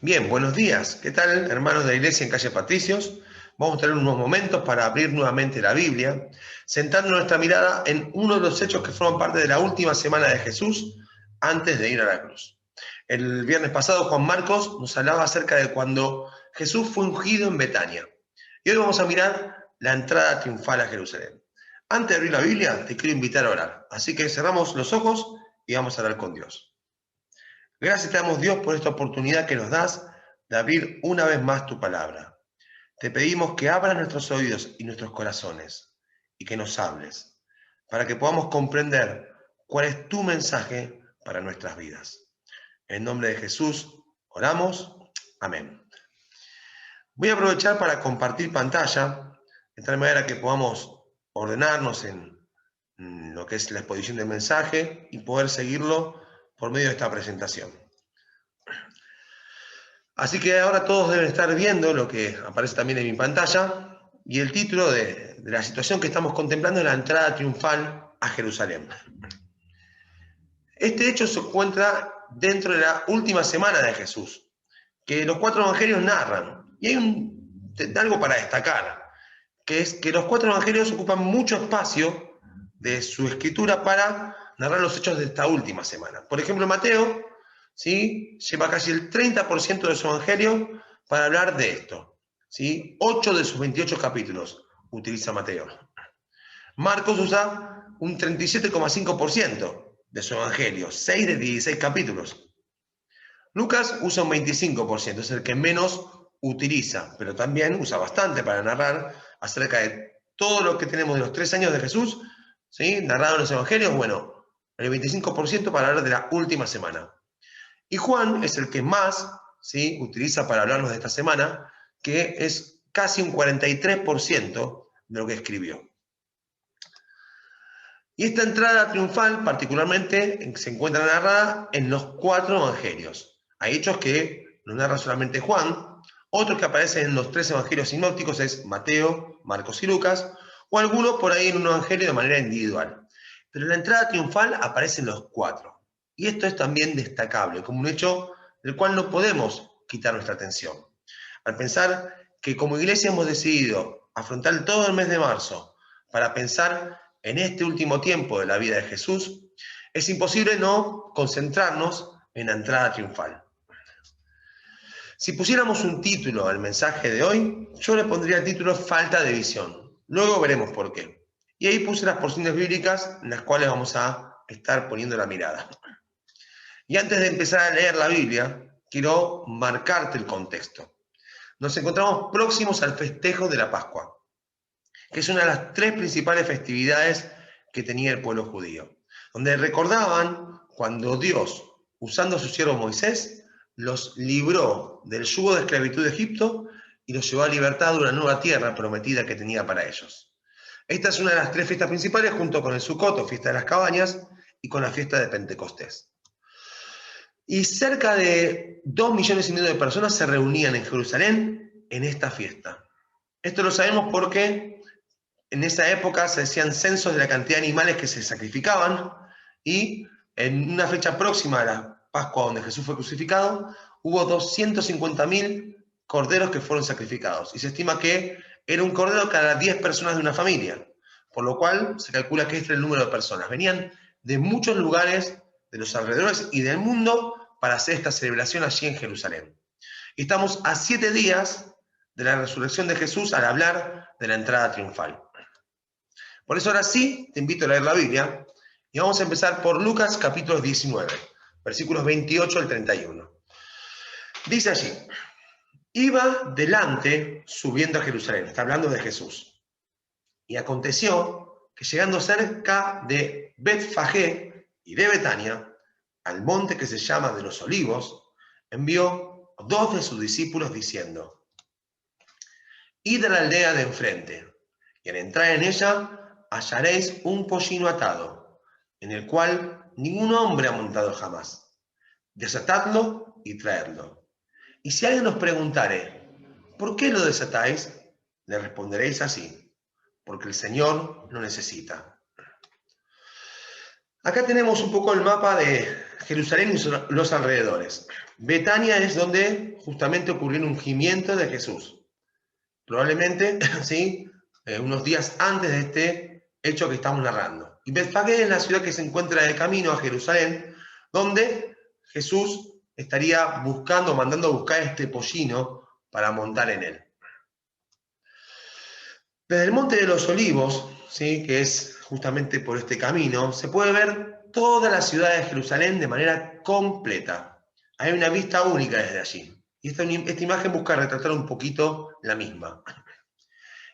Bien, buenos días. ¿Qué tal, hermanos de la iglesia en calle Patricios? Vamos a tener unos momentos para abrir nuevamente la Biblia, centrando nuestra mirada en uno de los hechos que forman parte de la última semana de Jesús antes de ir a la cruz. El viernes pasado, Juan Marcos nos hablaba acerca de cuando Jesús fue ungido en Betania. Y hoy vamos a mirar la entrada triunfal a Jerusalén. Antes de abrir la Biblia, te quiero invitar a orar. Así que cerramos los ojos y vamos a hablar con Dios. Gracias te damos, Dios, por esta oportunidad que nos das de abrir una vez más tu palabra. Te pedimos que abras nuestros oídos y nuestros corazones y que nos hables, para que podamos comprender cuál es tu mensaje para nuestras vidas. En nombre de Jesús, oramos. Amén. Voy a aprovechar para compartir pantalla, de tal manera que podamos ordenarnos en lo que es la exposición del mensaje y poder seguirlo por medio de esta presentación. Así que ahora todos deben estar viendo lo que aparece también en mi pantalla y el título de la situación que estamos contemplando es la entrada triunfal a Jerusalén. Este hecho se encuentra dentro de la última semana de Jesús, que los cuatro evangelios narran. Y hay algo para destacar, que es que los cuatro evangelios ocupan mucho espacio de su escritura para narrar los hechos de esta última semana. Por ejemplo, Mateo, ¿sí?, lleva casi el 30% de su evangelio para hablar de esto. ¿Sí? 8 de sus 28 capítulos utiliza Mateo. Marcos usa un 37,5% de su evangelio, 6 de 16 capítulos. Lucas usa un 25%, es el que menos utiliza, pero también usa bastante para narrar acerca de todo lo que tenemos de los 3 años de Jesús, ¿sí?, narrado en los evangelios. Bueno, el 25% para hablar de la última semana. Y Juan es el que más, ¿sí?, utiliza para hablarnos de esta semana, que es casi un 43% de lo que escribió. Y esta entrada triunfal particularmente se encuentra narrada en los 4 evangelios. Hay hechos que no narra solamente Juan, otros que aparecen en los 3 evangelios sinópticos es Mateo, Marcos y Lucas, o algunos por ahí en un evangelio de manera individual. Pero la entrada triunfal aparece en los 4. Y esto es también destacable, como un hecho del cual no podemos quitar nuestra atención. Al pensar que como iglesia hemos decidido afrontar todo el mes de marzo para pensar en este último tiempo de la vida de Jesús, es imposible no concentrarnos en la entrada triunfal. Si pusiéramos un título al mensaje de hoy, yo le pondría el título Falta de visión. Luego veremos por qué. Y ahí puse las porciones bíblicas en las cuales vamos a estar poniendo la mirada. Y antes de empezar a leer la Biblia, quiero marcarte el contexto. Nos encontramos próximos al festejo de la Pascua, que es una de las 3 principales festividades que tenía el pueblo judío, donde recordaban cuando Dios, usando a su siervo Moisés, los libró del yugo de esclavitud de Egipto y los llevó a libertad de una nueva tierra prometida que tenía para ellos. Esta es una de las 3 fiestas principales, junto con el Sukkot, o fiesta de las cabañas, y con la fiesta de Pentecostés. Y cerca de 2,5 millones de personas se reunían en Jerusalén en esta fiesta. Esto lo sabemos porque en esa época se hacían censos de la cantidad de animales que se sacrificaban y en una fecha próxima a la Pascua donde Jesús fue crucificado, hubo 250.000 corderos que fueron sacrificados. Y se estima que era un cordero cada 10 personas de una familia, por lo cual se calcula que este es el número de personas. Venían de muchos lugares de los alrededores y del mundo para hacer esta celebración allí en Jerusalén. Y estamos a 7 días de la resurrección de Jesús al hablar de la entrada triunfal. Por eso ahora sí te invito a leer la Biblia y vamos a empezar por Lucas capítulo 19, versículos 28 al 31. Dice allí: iba delante subiendo a Jerusalén, está hablando de Jesús. Y aconteció que llegando cerca de Betfagé y de Betania, al monte que se llama de los Olivos, envió 2 de sus discípulos diciendo: id a la aldea de enfrente, y al entrar en ella hallaréis un pollino atado, en el cual ningún hombre ha montado jamás. Desatadlo y traedlo. Y si alguien os preguntare, ¿por qué lo desatáis?, le responderéis así: porque el Señor lo necesita. Acá tenemos un poco el mapa de Jerusalén y los alrededores. Betania es donde justamente ocurrió el ungimiento de Jesús. Probablemente, ¿sí? Unos días antes de este hecho que estamos narrando. Y Betfagé es la ciudad que se encuentra de camino a Jerusalén, donde Jesús estaría mandando a buscar este pollino para montar en él. Desde el Monte de los Olivos, ¿sí? Que es justamente por este camino, se puede ver toda la ciudad de Jerusalén de manera completa. Hay una vista única desde allí. Y esta imagen busca retratar un poquito la misma.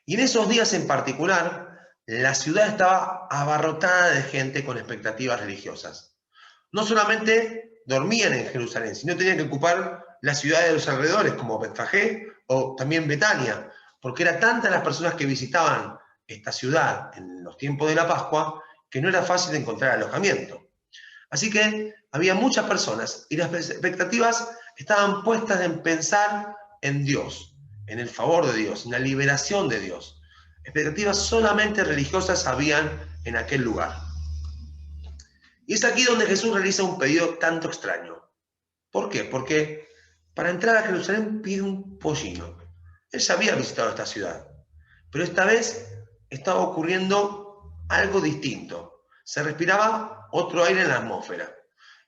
Y en esos días en particular, la ciudad estaba abarrotada de gente con expectativas religiosas. No solamente dormían en Jerusalén, sino tenían que ocupar la ciudad de los alrededores, como Betfagé o también Betania, porque eran tantas las personas que visitaban esta ciudad en los tiempos de la Pascua que no era fácil encontrar alojamiento. Así que había muchas personas y las expectativas estaban puestas en pensar en Dios, en el favor de Dios, en la liberación de Dios. Expectativas solamente religiosas habían en aquel lugar. Y es aquí donde Jesús realiza un pedido tanto extraño. ¿Por qué? Porque para entrar a Jerusalén pide un pollino. Él ya había visitado esta ciudad, pero esta vez estaba ocurriendo algo distinto. Se respiraba otro aire en la atmósfera.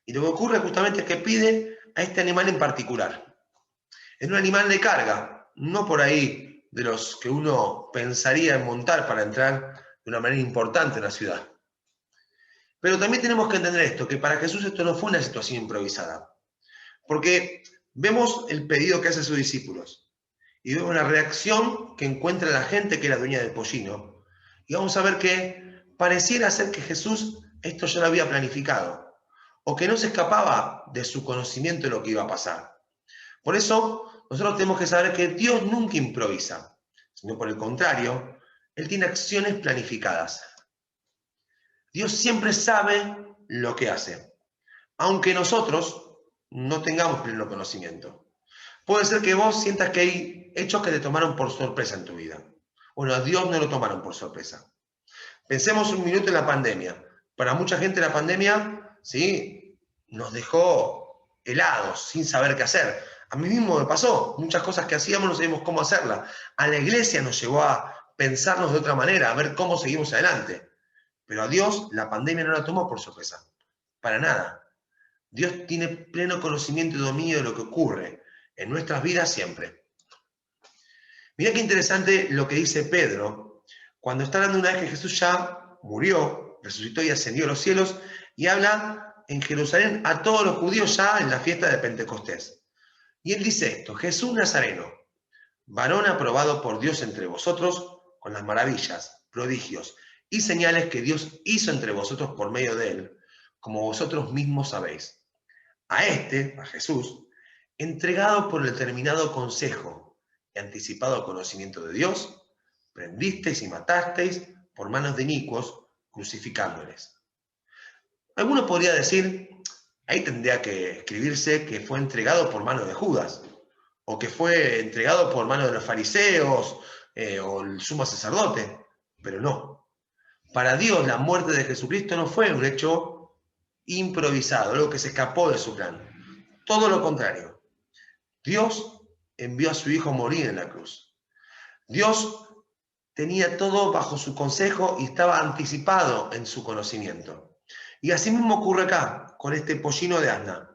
Y lo que ocurre justamente es que pide a este animal en particular. Es un animal de carga, no por ahí de los que uno pensaría en montar para entrar de una manera importante en la ciudad. Pero también tenemos que entender esto, que para Jesús esto no fue una situación improvisada. Porque vemos el pedido que hace a sus discípulos y vemos la reacción que encuentra la gente que era dueña del pollino. Y vamos a ver que pareciera ser que Jesús esto ya lo había planificado o que no se escapaba de su conocimiento de lo que iba a pasar. Por eso nosotros tenemos que saber que Dios nunca improvisa, sino por el contrario, Él tiene acciones planificadas. Dios siempre sabe lo que hace, aunque nosotros no tengamos pleno conocimiento. Puede ser que vos sientas que hay hechos que te tomaron por sorpresa en tu vida. Bueno, a Dios no lo tomaron por sorpresa. Pensemos un minuto en la pandemia. Para mucha gente la pandemia, ¿sí? Nos dejó helados, sin saber qué hacer. A mí mismo me pasó. Muchas cosas que hacíamos no sabíamos cómo hacerlas. A la iglesia nos llevó a pensarnos de otra manera, a ver cómo seguimos adelante. Pero a Dios la pandemia no la tomó por sorpresa. Para nada. Dios tiene pleno conocimiento y dominio de lo que ocurre en nuestras vidas siempre. Mirá qué interesante lo que dice Pedro, cuando está hablando una vez que Jesús ya murió, resucitó y ascendió a los cielos, y habla en Jerusalén a todos los judíos ya en la fiesta de Pentecostés. Y él dice esto: Jesús Nazareno, varón aprobado por Dios entre vosotros, con las maravillas, prodigios y señales que Dios hizo entre vosotros por medio de él, como vosotros mismos sabéis. A Jesús, entregado por el determinado consejo y anticipado conocimiento de Dios, prendisteis y matasteis por manos de inicuos, crucificándoles. Alguno podría decir, ahí tendría que escribirse que fue entregado por manos de Judas, o que fue entregado por manos de los fariseos, o el sumo sacerdote, pero no. Para Dios la muerte de Jesucristo no fue un hecho improvisado, algo que se escapó de su plan. Todo lo contrario. Dios envió a su Hijo a morir en la cruz. Dios tenía todo bajo su consejo y estaba anticipado en su conocimiento. Y así mismo ocurre acá, con este pollino de asna.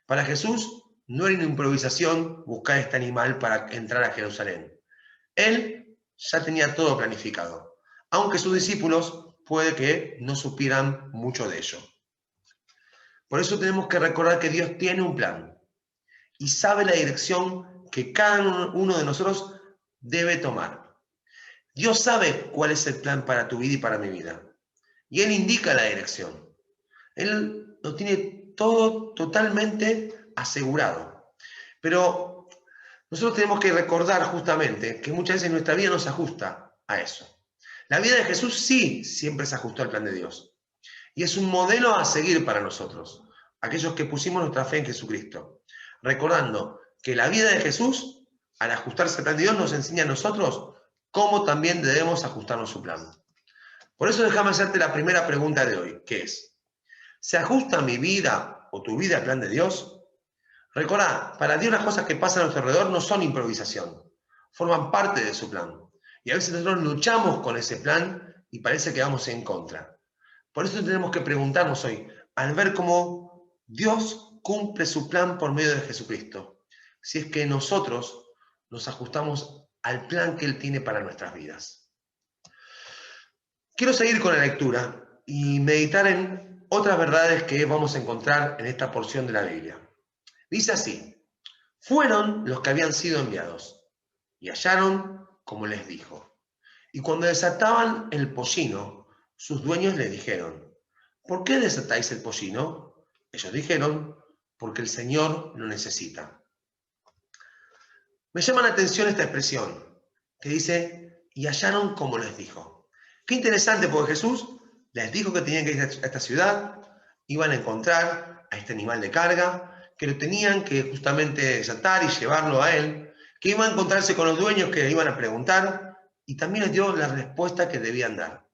Para Jesús no era una improvisación buscar este animal para entrar a Jerusalén. Él ya tenía todo planificado, aunque sus discípulos puede que no supieran mucho de ello. Por eso tenemos que recordar que Dios tiene un plan y sabe la dirección que cada uno de nosotros debe tomar. Dios sabe cuál es el plan para tu vida y para mi vida. Y Él indica la dirección. Él lo tiene todo totalmente asegurado. Pero nosotros tenemos que recordar justamente que muchas veces nuestra vida no se ajusta a eso. La vida de Jesús sí siempre se ajustó al plan de Dios. Y es un modelo a seguir para nosotros, aquellos que pusimos nuestra fe en Jesucristo. Recordando que la vida de Jesús, al ajustarse al plan de Dios, nos enseña a nosotros cómo también debemos ajustarnos a su plan. Por eso déjame hacerte la primera pregunta de hoy, que es: ¿se ajusta mi vida o tu vida al plan de Dios? Recordá, para Dios las cosas que pasan a nuestro alrededor no son improvisación, forman parte de su plan. Y a veces nosotros luchamos con ese plan y parece que vamos en contra. Por eso tenemos que preguntarnos hoy, al ver cómo Dios cumple su plan por medio de Jesucristo, si es que nosotros nos ajustamos al plan que Él tiene para nuestras vidas. Quiero seguir con la lectura y meditar en otras verdades que vamos a encontrar en esta porción de la Biblia. Dice así: fueron los que habían sido enviados y hallaron como les dijo. Y cuando desataban el pollino, sus dueños le dijeron: ¿por qué desatáis el pollino? Ellos dijeron: porque el Señor lo necesita. Me llama la atención esta expresión que dice: y hallaron como les dijo. Qué interesante, porque Jesús les dijo que tenían que ir a esta ciudad, iban a encontrar a este animal de carga, que lo tenían que justamente desatar y llevarlo a él, que iban a encontrarse con los dueños que le iban a preguntar, y también les dio la respuesta que debían dar.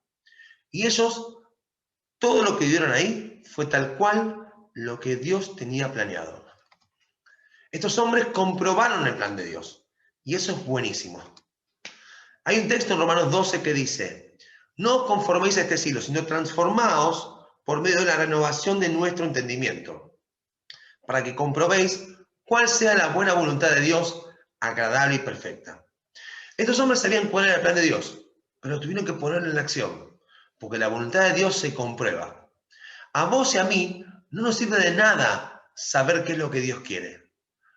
Y ellos, todo lo que dieron ahí fue tal cual lo que Dios tenía planeado. Estos hombres comprobaron el plan de Dios, y eso es buenísimo. Hay un texto en Romanos 12 que dice: no os conforméis a este siglo, sino transformaos por medio de la renovación de nuestro entendimiento, para que comprobéis cuál sea la buena voluntad de Dios, agradable y perfecta. Estos hombres sabían cuál era el plan de Dios, pero tuvieron que ponerlo en acción, porque la voluntad de Dios se comprueba. A vos y a mí no nos sirve de nada saber qué es lo que Dios quiere.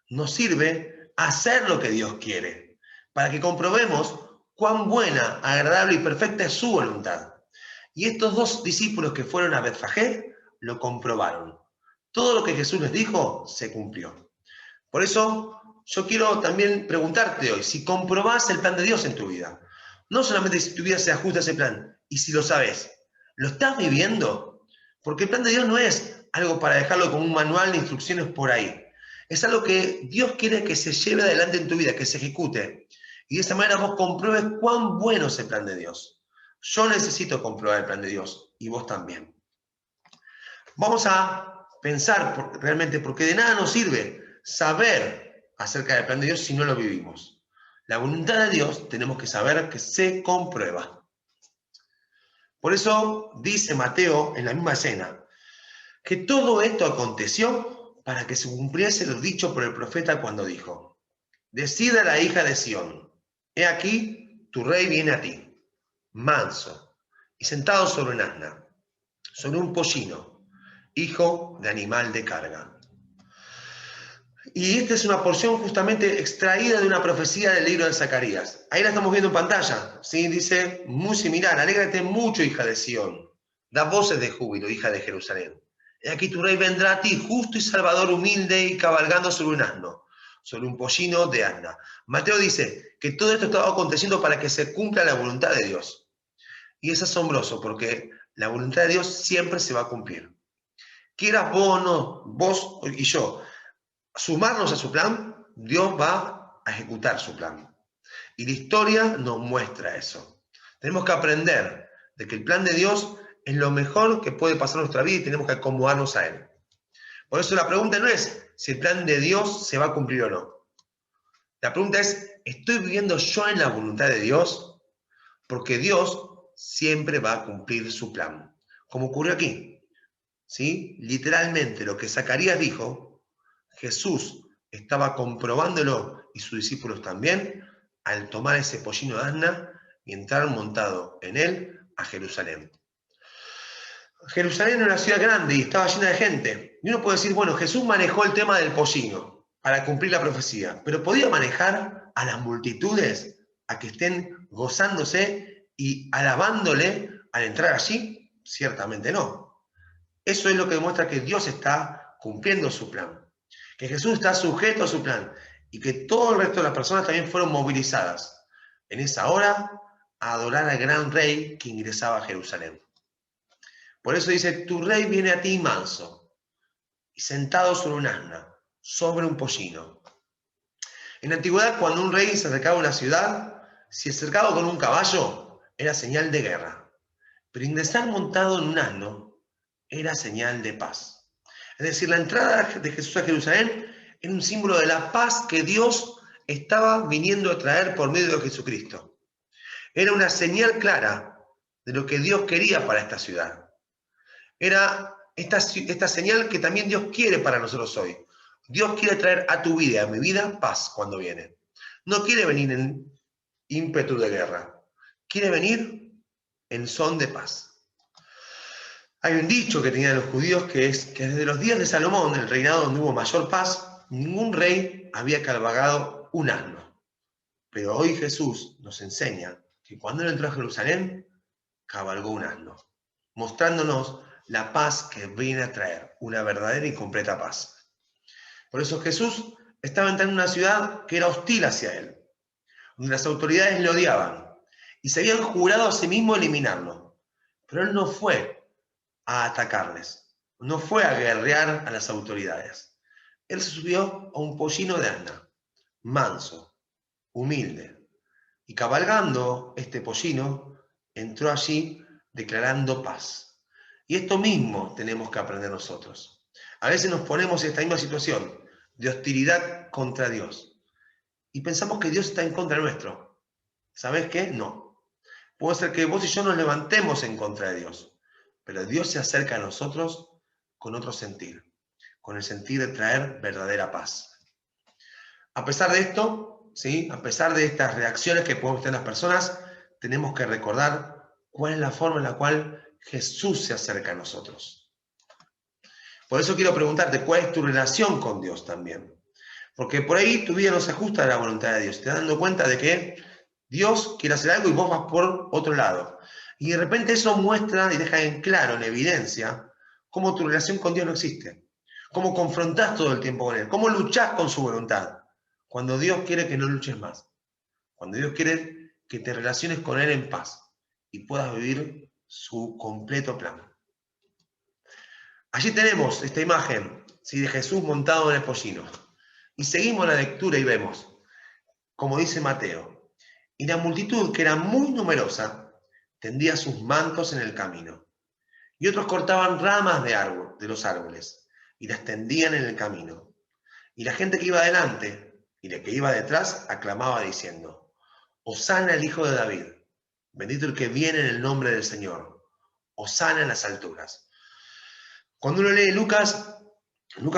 Nos sirve hacer lo que Dios quiere, para que comprobemos cuán buena, agradable y perfecta es su voluntad. Y estos dos discípulos que fueron a Betfagé lo comprobaron. Todo lo que Jesús les dijo se cumplió. Por eso yo quiero también preguntarte hoy, si comprobás el plan de Dios en tu vida, no solamente si tu vida se ajusta a ese plan, y si lo sabes, ¿lo estás viviendo? Porque el plan de Dios no es algo para dejarlo como un manual de instrucciones por ahí. Es algo que Dios quiere que se lleve adelante en tu vida, que se ejecute. Y de esa manera vos compruebes cuán bueno es el plan de Dios. Yo necesito comprobar el plan de Dios, y vos también. Vamos a pensar realmente, porque de nada nos sirve saber acerca del plan de Dios si no lo vivimos. La voluntad de Dios tenemos que saber que se comprueba. Por eso dice Mateo en la misma escena que todo esto aconteció para que se cumpliese lo dicho por el profeta cuando dijo: decid a la hija de Sión, he aquí tu rey viene a ti, manso y sentado sobre un asna, sobre un pollino, hijo de animal de carga. Y esta es una porción justamente extraída de una profecía del libro de Zacarías. Ahí la estamos viendo en pantalla, ¿sí? Dice, muy similar: alégrate mucho, hija de Sión, da voces de júbilo, hija de Jerusalén. He aquí tu rey vendrá a ti, justo y salvador, humilde y cabalgando sobre un asno, sobre un pollino de asna. Mateo dice que todo esto estaba aconteciendo para que se cumpla la voluntad de Dios. Y es asombroso, porque la voluntad de Dios siempre se va a cumplir. Quieras vos o no, vos y yo, sumarnos a su plan, Dios va a ejecutar su plan. Y la historia nos muestra eso. Tenemos que aprender de que el plan de Dios es lo mejor que puede pasar en nuestra vida y tenemos que acomodarnos a él. Por eso la pregunta no es si el plan de Dios se va a cumplir o no. La pregunta es, ¿estoy viviendo yo en la voluntad de Dios? Porque Dios siempre va a cumplir su plan, como ocurrió aquí. ¿Sí? Literalmente lo que Zacarías dijo, Jesús estaba comprobándolo, y sus discípulos también, al tomar ese pollino de asna y entrar montado en él a Jerusalén. Jerusalén era una ciudad grande y estaba llena de gente. Y uno puede decir, bueno, Jesús manejó el tema del pollino para cumplir la profecía, pero ¿podía manejar a las multitudes a que estén gozándose y alabándole al entrar allí? Ciertamente no. Eso es lo que demuestra que Dios está cumpliendo su plan, que Jesús está sujeto a su plan y que todo el resto de las personas también fueron movilizadas en esa hora a adorar al gran rey que ingresaba a Jerusalén. Por eso dice, tu rey viene a ti manso y sentado sobre un asna, sobre un pollino. En la antigüedad, cuando un rey se acercaba a una ciudad, si se acercaba con un caballo, era señal de guerra. Pero ingresar montado en un asno era señal de paz. Es decir, la entrada de Jesús a Jerusalén era un símbolo de la paz que Dios estaba viniendo a traer por medio de Jesucristo. Era una señal clara de lo que Dios quería para esta ciudad. Era esta señal que también Dios quiere para nosotros hoy. Dios quiere traer a tu vida, a mi vida, paz cuando viene. No quiere venir en ímpetu de guerra. Quiere venir en son de paz. Hay un dicho que tenían los judíos que es que desde los días de Salomón, el reinado donde hubo mayor paz, ningún rey había cabalgado un asno. Pero hoy Jesús nos enseña que cuando él entró a Jerusalén, cabalgó un asno, mostrándonos la paz que viene a traer, una verdadera y completa paz. Por eso Jesús estaba entrando en una ciudad que era hostil hacia él, donde las autoridades le odiaban y se habían jurado a sí mismo eliminarlo. Pero él no fue a atacarles, no fue a guerrear a las autoridades. Él se subió a un pollino de asna, manso, humilde, y cabalgando este pollino, entró allí declarando paz. Y esto mismo tenemos que aprender nosotros. A veces nos ponemos en esta misma situación de hostilidad contra Dios y pensamos que Dios está en contra nuestro. ¿Sabes qué? No. Puede ser que vos y yo nos levantemos en contra de Dios, pero Dios se acerca a nosotros con otro sentir, con el sentir de traer verdadera paz. A pesar de esto, ¿sí? A pesar de estas reacciones que podemos tener las personas, tenemos que recordar cuál es la forma en la cual Jesús se acerca a nosotros. Por eso quiero preguntarte, ¿cuál es tu relación con Dios también? Porque por ahí tu vida no se ajusta a la voluntad de Dios. Te das dando cuenta de que Dios quiere hacer algo y vos vas por otro lado. Y de repente eso muestra y deja en claro, en evidencia, cómo tu relación con Dios no existe. Cómo confrontás todo el tiempo con Él. Cómo luchás con su voluntad. Cuando Dios quiere que no luches más. Cuando Dios quiere que te relaciones con Él en paz y puedas vivir su completo plan. Allí tenemos esta imagen, ¿sí?, de Jesús montado en el pollino. Y seguimos la lectura y vemos, como dice Mateo, y la multitud, que era muy numerosa, tendía sus mantos en el camino. Y otros cortaban ramas de los árboles y las tendían en el camino. Y la gente que iba adelante y la que iba detrás aclamaba diciendo: Hosana el Hijo de David, bendito el que viene en el nombre del Señor, Hosana en las alturas. Cuando uno lee Lucas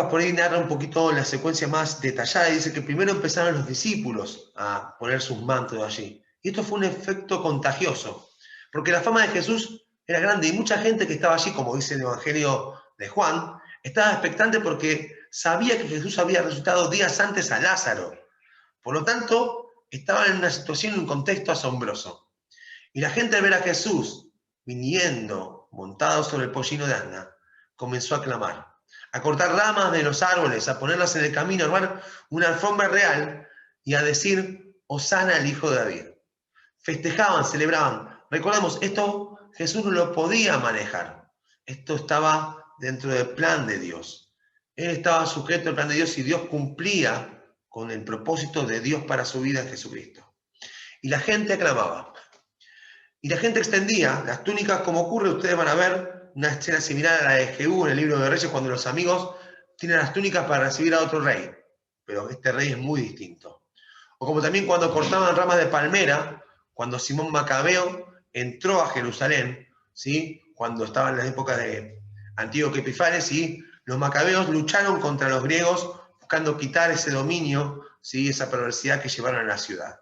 por ahí narra un poquito la secuencia más detallada y dice que primero empezaron los discípulos a poner sus mantos allí. Y esto fue un efecto contagioso, porque la fama de Jesús era grande y mucha gente que estaba allí, como dice el Evangelio de Juan, estaba expectante porque sabía que Jesús había resucitado días antes a Lázaro. Por lo tanto, estaban en una situación, en un contexto asombroso. Y la gente al ver a Jesús viniendo montado sobre el pollino de asna, comenzó a clamar, a cortar ramas de los árboles, a ponerlas en el camino, a armar una alfombra real y a decir: Hosana al Hijo de David. Festejaban, celebraban. Recordemos, esto Jesús no lo podía manejar. Esto estaba dentro del plan de Dios. Él estaba sujeto al plan de Dios y Dios cumplía con el propósito de Dios para su vida en Jesucristo. Y la gente aclamaba. Y la gente extendía las túnicas, como ocurre, ustedes van a ver una escena similar a la de Jehú en el libro de Reyes, cuando los amigos tienen las túnicas para recibir a otro rey. Pero este rey es muy distinto. O como también cuando cortaban ramas de palmera, cuando Simón Macabeo entró a Jerusalén, ¿sí?, cuando estaba en la época de Antíoco Epifanes, y los macabeos lucharon contra los griegos buscando quitar ese dominio, ¿sí?, esa perversidad que llevaron a la ciudad.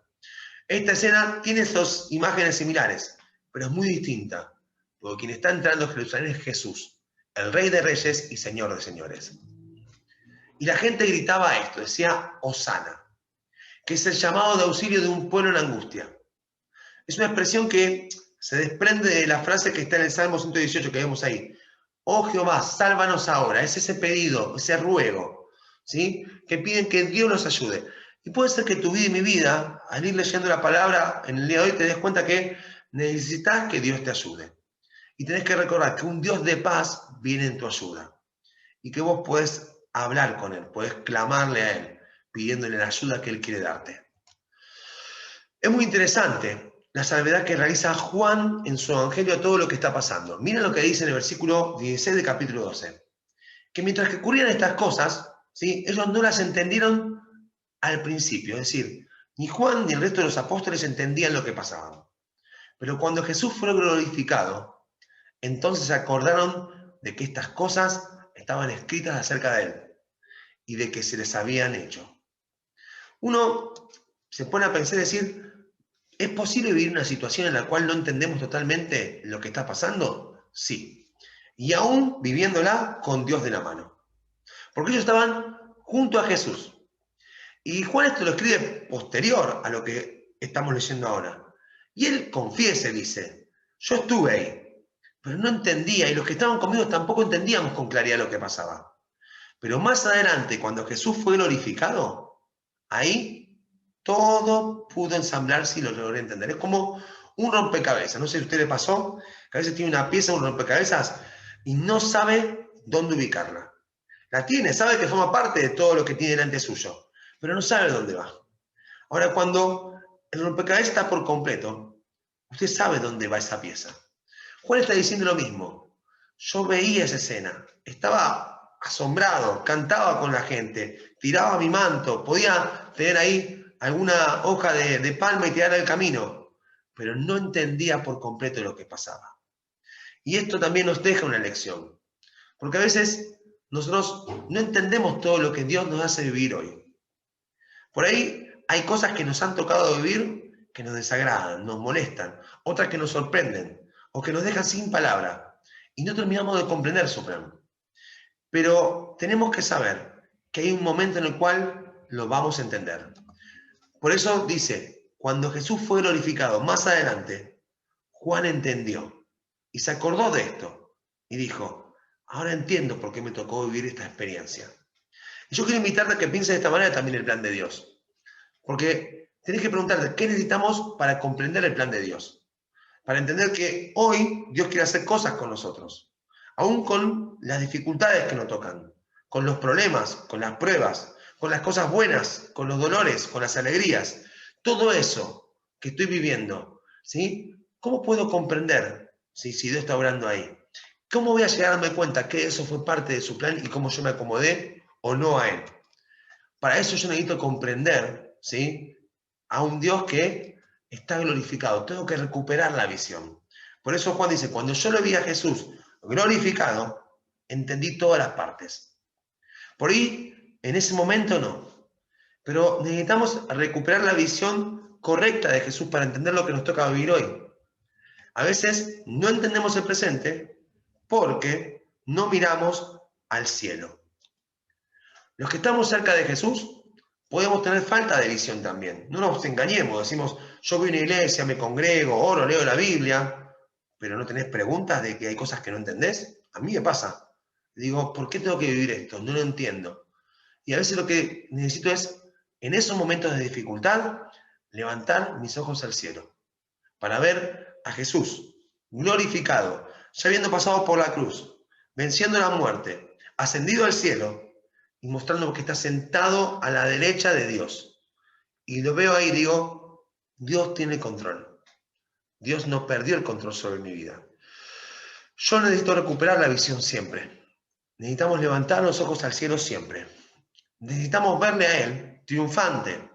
Esta escena tiene esas imágenes similares, pero es muy distinta, porque quien está entrando a Jerusalén es Jesús, el Rey de Reyes y Señor de Señores. Y la gente gritaba esto, decía Hosana, que es el llamado de auxilio de un pueblo en angustia. Es una expresión que se desprende de la frase que está en el Salmo 118 que vemos ahí. Oh Jehová, sálvanos ahora. Es ese pedido, ese ruego, ¿sí?, que piden que Dios nos ayude. Y puede ser que tu vida y mi vida, al ir leyendo la palabra en el día de hoy, te des cuenta que necesitas que Dios te ayude. Y tenés que recordar que un Dios de paz viene en tu ayuda. Y que vos podés hablar con Él, podés clamarle a Él, pidiéndole la ayuda que Él quiere darte. Es muy interesante la salvedad que realiza Juan en su evangelio a todo lo que está pasando. Miren lo que dice en el versículo 16 del capítulo 12. que mientras que ocurrían estas cosas, ¿sí? Ellos no las entendieron al principio. Es decir, ni Juan ni el resto de los apóstoles entendían lo que pasaba. Pero cuando Jesús fue glorificado, entonces se acordaron de que estas cosas estaban escritas acerca de él y de que se les habían hecho. Uno se pone a pensar y decir, ¿es posible vivir una situación en la cual no entendemos totalmente lo que está pasando? Sí. Y aún viviéndola con Dios de la mano. Porque ellos estaban junto a Jesús. Y Juan esto lo escribe posterior a lo que estamos leyendo ahora. Y él confiesa y dice, yo estuve ahí, pero no entendía, y los que estaban conmigo tampoco entendíamos con claridad lo que pasaba. Pero más adelante, cuando Jesús fue glorificado, ahí todo pudo ensamblarse y lo logré entender. Es como un rompecabezas. No sé si a usted le pasó, que a veces tiene una pieza, un rompecabezas, y no sabe dónde ubicarla. La tiene, sabe que forma parte de todo lo que tiene delante suyo, pero no sabe dónde va. Ahora, cuando el rompecabezas está por completo, usted sabe dónde va esa pieza. Juan está diciendo lo mismo. Yo veía esa escena, estaba asombrado, cantaba con la gente, tiraba mi manto, podía tener ahí alguna hoja de palma y tirar al camino, pero no entendía por completo lo que pasaba. Y esto también nos deja una lección, porque a veces nosotros no entendemos todo lo que Dios nos hace vivir hoy. Por ahí hay cosas que nos han tocado vivir que nos desagradan, nos molestan, otras que nos sorprenden o que nos dejan sin palabra y no terminamos de comprender su plan. Pero tenemos que saber que hay un momento en el cual lo vamos a entender. Por eso dice, cuando Jesús fue glorificado más adelante, Juan entendió y se acordó de esto y dijo, ahora entiendo por qué me tocó vivir esta experiencia. Y yo quiero invitarte a que pienses de esta manera también el plan de Dios. Porque tenés que preguntarte, ¿qué necesitamos para comprender el plan de Dios? Para entender que hoy Dios quiere hacer cosas con nosotros, aún con las dificultades que nos tocan, con los problemas, con las pruebas, con las cosas buenas, con los dolores, con las alegrías. Todo eso que estoy viviendo, ¿sí? ¿Cómo puedo comprender si Dios está obrando ahí? ¿Cómo voy a llegar a darme cuenta que eso fue parte de su plan y cómo yo me acomodé o no a él? Para eso yo necesito comprender, ¿sí?, a un Dios que está glorificado. Tengo que recuperar la visión. Por eso Juan dice, cuando yo lo vi a Jesús glorificado, entendí todas las partes. Por ahí, en ese momento no. Pero necesitamos recuperar la visión correcta de Jesús para entender lo que nos toca vivir hoy. A veces no entendemos el presente porque no miramos al cielo. Los que estamos cerca de Jesús podemos tener falta de visión también. No nos engañemos, decimos, yo voy a una iglesia, me congrego, oro, leo la Biblia, pero no tenés preguntas de que hay cosas que no entendés. A mí me pasa. Digo, ¿por qué tengo que vivir esto? No lo entiendo. Y a veces lo que necesito es, en esos momentos de dificultad, levantar mis ojos al cielo para ver a Jesús glorificado, ya habiendo pasado por la cruz, venciendo la muerte, ascendido al cielo, y mostrando que está sentado a la derecha de Dios. Y lo veo ahí y digo, Dios tiene control. Dios no perdió el control sobre mi vida. Yo necesito recuperar la visión siempre. Necesitamos levantar los ojos al cielo siempre. Necesitamos verle a Él triunfante.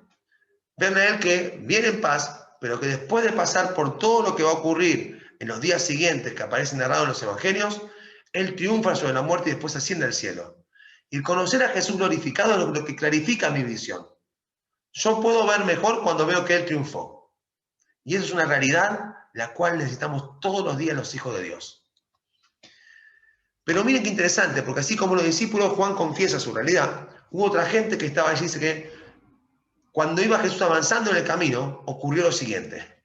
Verle a Él que viene en paz, pero que después de pasar por todo lo que va a ocurrir en los días siguientes que aparecen narrados en los evangelios, Él triunfa sobre la muerte y después asciende al cielo. Y conocer a Jesús glorificado es lo que clarifica mi visión. Yo puedo ver mejor cuando veo que Él triunfó. Y eso es una realidad la cual necesitamos todos los días los hijos de Dios. Pero miren qué interesante, porque así como los discípulos, Juan confiesa su realidad, hubo otra gente que estaba allí, dice que cuando iba Jesús avanzando en el camino, ocurrió lo siguiente.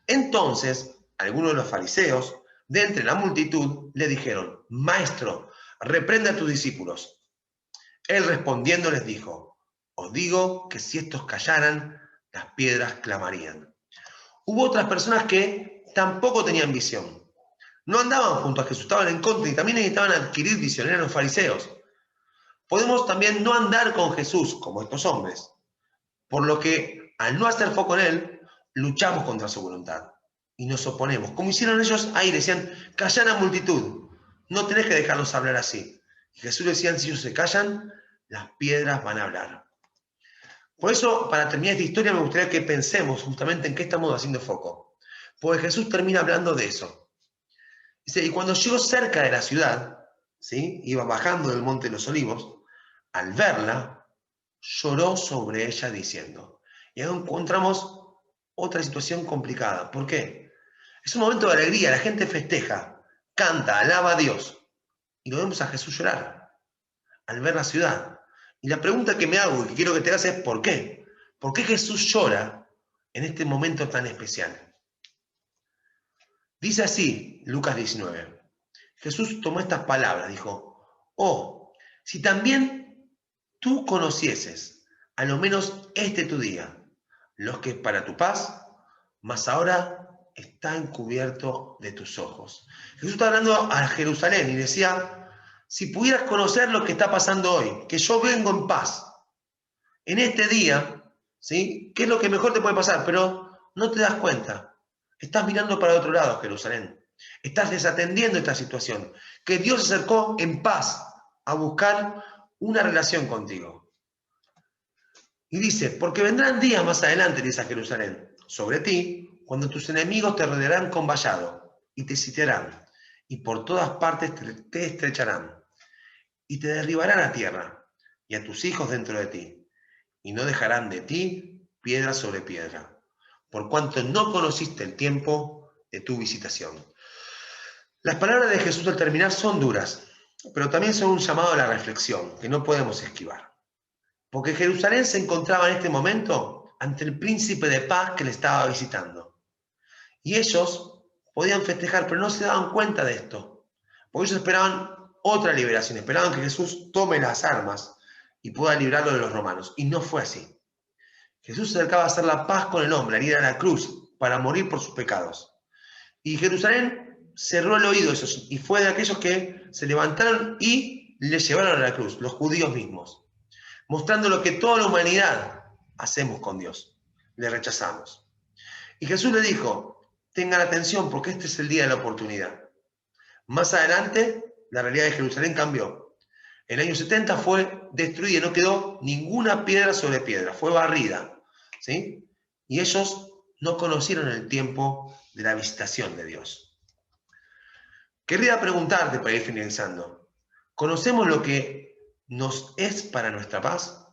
Entonces, algunos de los fariseos, de entre la multitud, le dijeron, Maestro, reprende a tus discípulos. Él respondiendo les dijo, os digo que si estos callaran, las piedras clamarían. Hubo otras personas que tampoco tenían visión. No andaban junto a Jesús, estaban en contra y también necesitaban adquirir visión, eran los fariseos. Podemos también no andar con Jesús como estos hombres, por lo que al no hacer foco en Él, luchamos contra su voluntad y nos oponemos. Como hicieron ellos ahí, decían, callar a multitud, no tenés que dejarlos hablar así. Y Jesús decía, si ellos se callan, las piedras van a hablar. Por eso, para terminar esta historia, me gustaría que pensemos justamente en qué estamos haciendo foco. Porque Jesús termina hablando de eso. Dice, y cuando llegó cerca de la ciudad, ¿sí? Iba bajando del Monte de los Olivos, al verla, lloró sobre ella diciendo. Y ahí encontramos otra situación complicada. ¿Por qué? Es un momento de alegría, la gente festeja, canta, alaba a Dios. Y lo vemos a Jesús llorar al ver la ciudad. Y la pregunta que me hago y que quiero que te hagas es ¿por qué? ¿Por qué Jesús llora en este momento tan especial? Dice así, Lucas 19. Jesús tomó estas palabras, dijo, oh, si también tú conocieses, a lo menos este tu día, los que es para tu paz, mas ahora está encubierto de tus ojos. Jesús está hablando a Jerusalén y decía, si pudieras conocer lo que está pasando hoy, que yo vengo en paz, en este día, ¿sí? ¿Qué es lo que mejor te puede pasar? Pero no te das cuenta. Estás mirando para otro lado, Jerusalén. Estás desatendiendo esta situación. Que Dios se acercó en paz a buscar una relación contigo. Y dice, porque vendrán días más adelante, dice a Jerusalén, sobre ti, cuando tus enemigos te rodearán con vallado y te sitiarán, y por todas partes te estrecharán, y te derribarán a tierra, y a tus hijos dentro de ti, y no dejarán de ti piedra sobre piedra, por cuanto no conociste el tiempo de tu visitación. Las palabras de Jesús al terminar son duras, pero también son un llamado a la reflexión que no podemos esquivar. Porque Jerusalén se encontraba en este momento ante el príncipe de paz que le estaba visitando. Y ellos podían festejar, pero no se daban cuenta de esto. Porque ellos esperaban otra liberación, esperaban que Jesús tome las armas y pueda librarlo de los romanos. Y no fue así. Jesús se acercaba a hacer la paz con el hombre, al ir a la cruz para morir por sus pecados. Y Jerusalén cerró el oído esos, y fue de aquellos que se levantaron y le llevaron a la cruz, los judíos mismos, mostrando lo que toda la humanidad hacemos con Dios, le rechazamos. Y Jesús le dijo, tengan atención porque este es el día de la oportunidad. Más adelante, la realidad de Jerusalén cambió. En el año 70 fue destruida, no quedó ninguna piedra sobre piedra, fue barrida, ¿sí? Y ellos no conocieron el tiempo de la visitación de Dios. Querría preguntarte para ir finalizando, ¿conocemos lo que nos es para nuestra paz?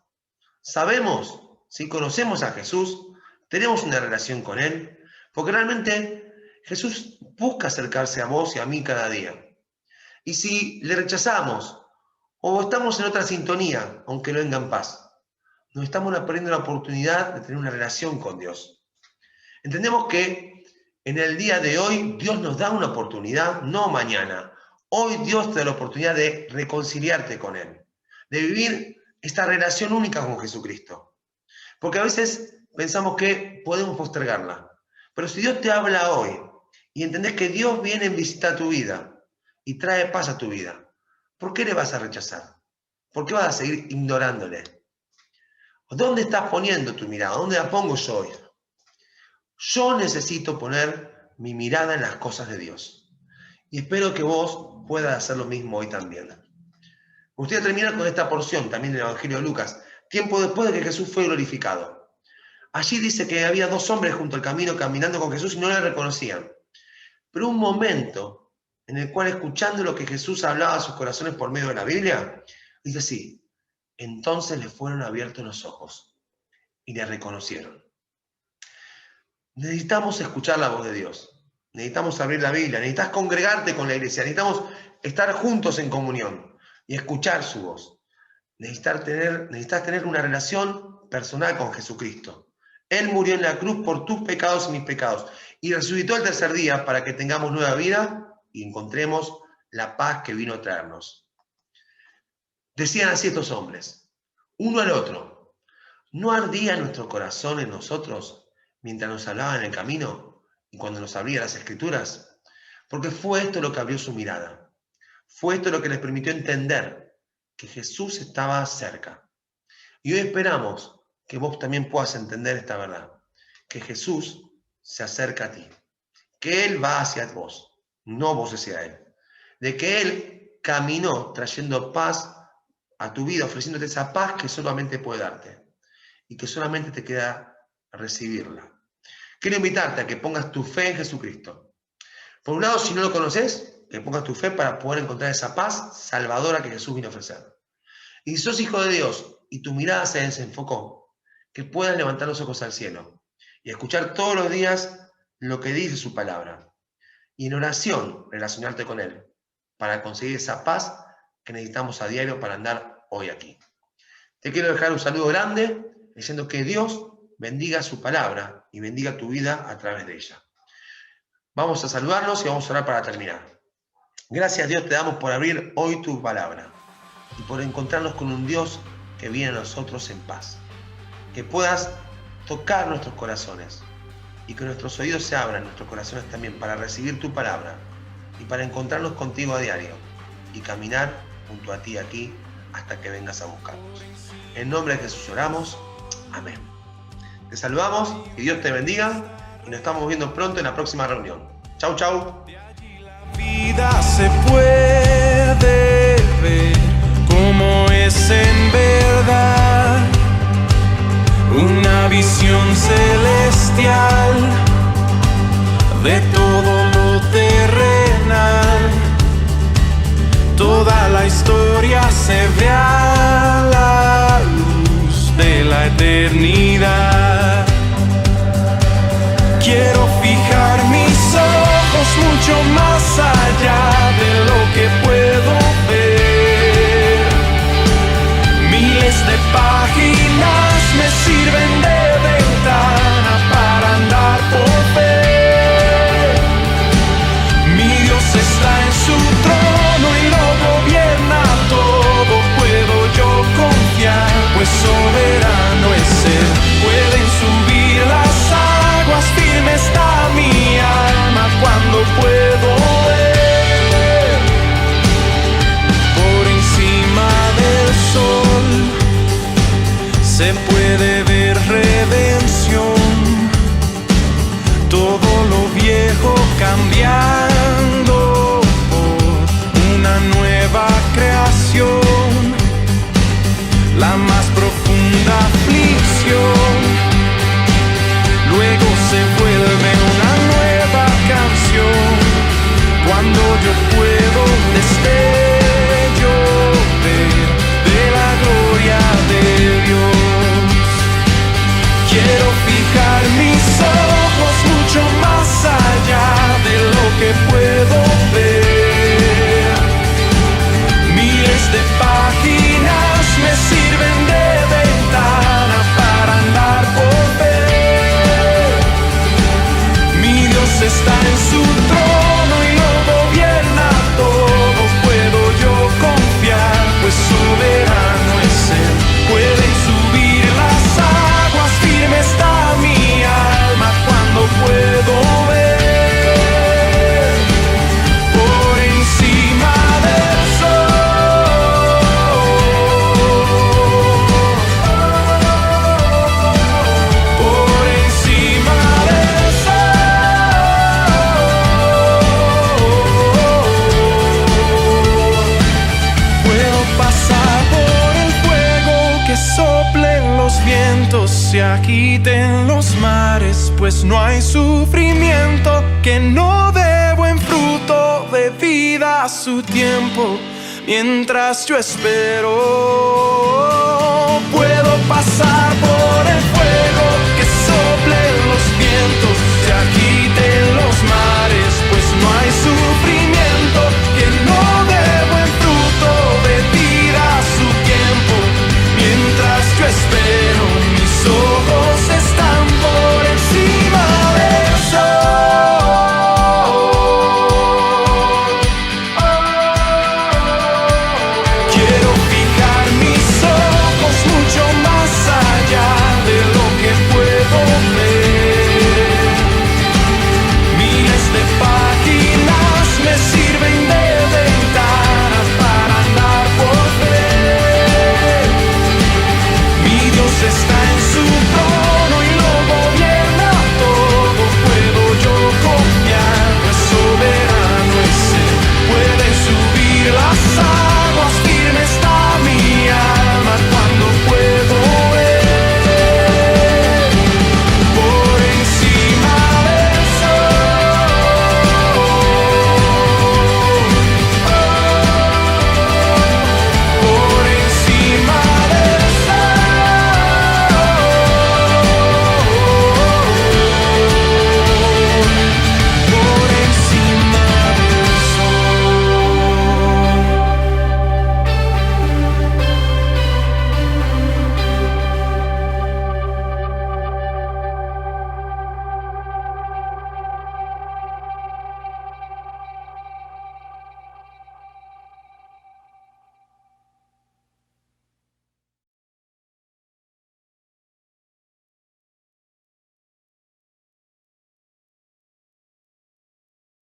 ¿Sabemos si conocemos a Jesús? ¿Tenemos una relación con Él? Porque realmente Jesús busca acercarse a vos y a mí cada día. Y si le rechazamos o estamos en otra sintonía, aunque no venga en paz, nos estamos perdiendo la oportunidad de tener una relación con Dios. Entendemos que en el día de hoy Dios nos da una oportunidad, no mañana. Hoy Dios te da la oportunidad de reconciliarte con Él, de vivir esta relación única con Jesucristo. Porque a veces pensamos que podemos postergarla. Pero si Dios te habla hoy y entendés que Dios viene en visita a tu vida y trae paz a tu vida, ¿por qué le vas a rechazar? ¿Por qué vas a seguir ignorándole? ¿Dónde estás poniendo tu mirada? ¿Dónde la pongo yo hoy? Yo necesito poner mi mirada en las cosas de Dios. Y espero que vos puedas hacer lo mismo hoy también. Me gustaría terminar con esta porción también del Evangelio de Lucas, tiempo después de que Jesús fue glorificado. Allí dice que había dos hombres junto al camino caminando con Jesús y no le reconocían. Pero un momento en el cual, escuchando lo que Jesús hablaba a sus corazones por medio de la Biblia, dice así, entonces les fueron abiertos los ojos y le reconocieron. Necesitamos escuchar la voz de Dios. Necesitamos abrir la Biblia. Necesitas congregarte con la iglesia. Necesitamos estar juntos en comunión y escuchar su voz. Necesitas tener una relación personal con Jesucristo. Él murió en la cruz por tus pecados y mis pecados. Y resucitó el tercer día para que tengamos nueva vida y encontremos la paz que vino a traernos. Decían así estos hombres, uno al otro, ¿no ardía nuestro corazón en nosotros mientras nos hablaba en el camino y cuando nos abría las Escrituras? Porque fue esto lo que abrió su mirada. Fue esto lo que les permitió entender que Jesús estaba cerca. Y hoy esperamos que vos también puedas entender esta verdad, que Jesús se acerca a ti, que Él va hacia vos, no vos hacia Él, de que Él caminó trayendo paz a tu vida, ofreciéndote esa paz que solamente puede darte y que solamente te queda recibirla. Quiero invitarte a que pongas tu fe en Jesucristo. Por un lado, si no lo conoces, que pongas tu fe para poder encontrar esa paz salvadora que Jesús vino a ofrecer. Y si sos hijo de Dios y tu mirada se desenfocó, que puedas levantar los ojos al cielo y escuchar todos los días lo que dice su palabra. Y en oración relacionarte con Él para conseguir esa paz que necesitamos a diario para andar hoy aquí. Te quiero dejar un saludo grande diciendo que Dios bendiga su palabra y bendiga tu vida a través de ella. Vamos a saludarnos y vamos a orar para terminar. Gracias, Dios, te damos por abrir hoy tu palabra y por encontrarnos con un Dios que viene a nosotros en paz. Que puedas tocar nuestros corazones y que nuestros oídos se abran, nuestros corazones también, para recibir tu palabra y para encontrarnos contigo a diario y caminar junto a ti aquí hasta que vengas a buscarnos. En nombre de Jesús oramos. Amén. Te saludamos, que Dios te bendiga y nos estamos viendo pronto en la próxima reunión. Chau, chau. La vida se puede ver como es en verdad, una visión celestial de todo lo terrenal. Toda la historia se ve a la luz de la eternidad. Quiero fijar mis ojos mucho más allá de lo que puedo ver. Miles de páginas me sirven de ventana para andar por fe. Mi Dios está en su trono y lo gobierna todo. Puedo yo confiar, pues soberano es Él. Pueden subir las aguas, firme está mi alma cuando puedo ver. Por encima del sol se puede ver redención, todo lo viejo cambiando por una nueva creación. La más profunda aflicción luego se vuelve una nueva canción. Cuando yo puedo destello ver de la gloria de Dios. Quiero fijar mis ojos mucho más allá de lo que puedo ver. Miles de páginas me sirven de ventana para andar por ver. Mi Dios está en su trono y lo gobierna todo. Puedo yo confiar, pues soberano es Él. Pueden subir las aguas, firme está mi alma cuando puedo ver. Por encima del sol, por encima del sol. Puedo pasar por el fuego, que soplen los vientos, se agiten los mares, pues no hay sufrimiento que no dé buen fruto de vida a su tiempo, mientras yo espero.